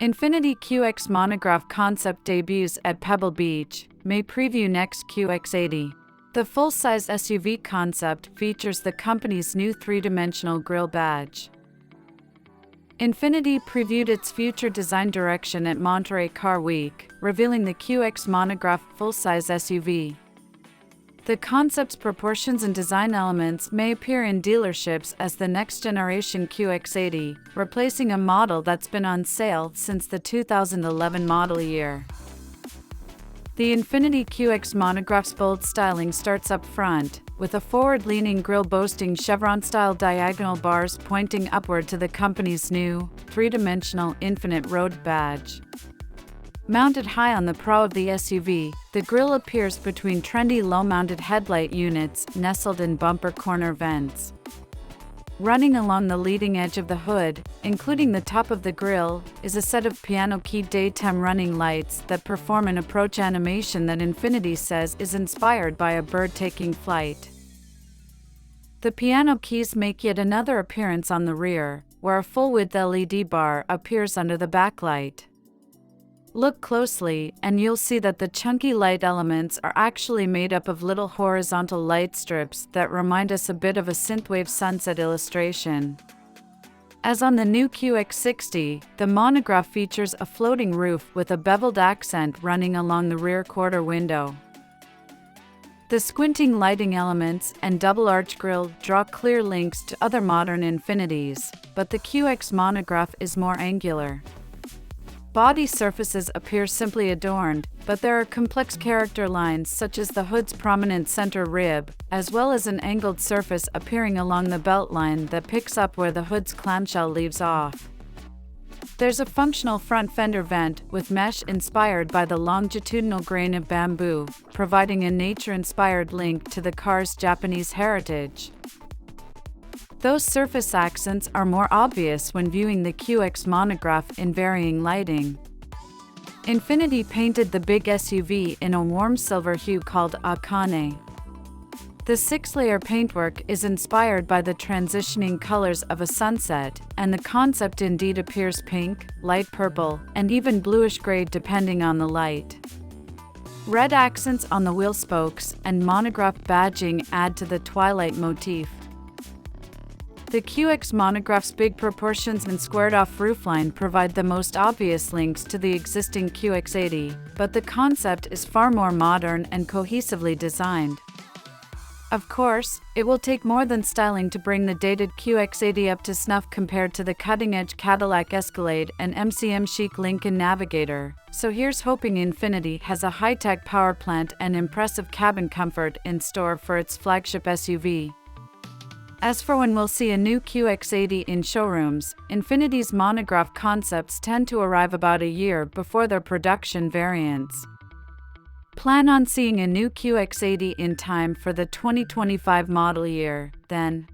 Infiniti QX Monograph concept debuts at Pebble Beach, may preview next QX80. The full-size SUV concept features the company's new three-dimensional grille badge. Infiniti previewed its future design direction at Monterey Car Week, revealing the QX Monograph full-size SUV. The concept's proportions and design elements may appear in dealerships as the next-generation QX80, replacing a model that's been on sale since the 2011 model year. The Infiniti QX Monograph's bold styling starts up front, with a forward-leaning grille boasting chevron-style diagonal bars pointing upward to the company's new, three-dimensional Infinite Road badge. Mounted high on the prow of the SUV, the grille appears between trendy low-mounted headlight units nestled in bumper corner vents. Running along the leading edge of the hood, including the top of the grille, is a set of piano-key daytime running lights that perform an approach animation that Infiniti says is inspired by a bird taking flight. The piano keys make yet another appearance on the rear, where a full-width LED bar appears under the backlight. Look closely, and you'll see that the chunky light elements are actually made up of little horizontal light strips that remind us a bit of a synthwave sunset illustration. As on the new QX60, the Monograph features a floating roof with a beveled accent running along the rear quarter window. The squinting lighting elements and double-arch grille draw clear links to other modern Infinitis, but the QX Monograph is more angular. Body surfaces appear simply adorned, but there are complex character lines such as the hood's prominent center rib, as well as an angled surface appearing along the beltline that picks up where the hood's clamshell leaves off. There's a functional front fender vent with mesh inspired by the longitudinal grain of bamboo, providing a nature-inspired link to the car's Japanese heritage. Those surface accents are more obvious when viewing the QX Monograph in varying lighting. Infiniti painted the big SUV in a warm silver hue called Akane. The six-layer paintwork is inspired by the transitioning colors of a sunset, and the concept indeed appears pink, light purple, and even bluish-gray depending on the light. Red accents on the wheel spokes and monograph badging add to the twilight motif. The QX Monograph's big proportions and squared-off roofline provide the most obvious links to the existing QX80, but the concept is far more modern and cohesively designed. Of course, it will take more than styling to bring the dated QX80 up to snuff compared to the cutting-edge Cadillac Escalade and MCM chic Lincoln Navigator, so here's hoping Infiniti has a high-tech power plant and impressive cabin comfort in store for its flagship SUV. As for when we'll see a new QX80 in showrooms, Infiniti's Monograph concepts tend to arrive about a year before their production variants. Plan on seeing a new QX80 in time for the 2025 model year, then.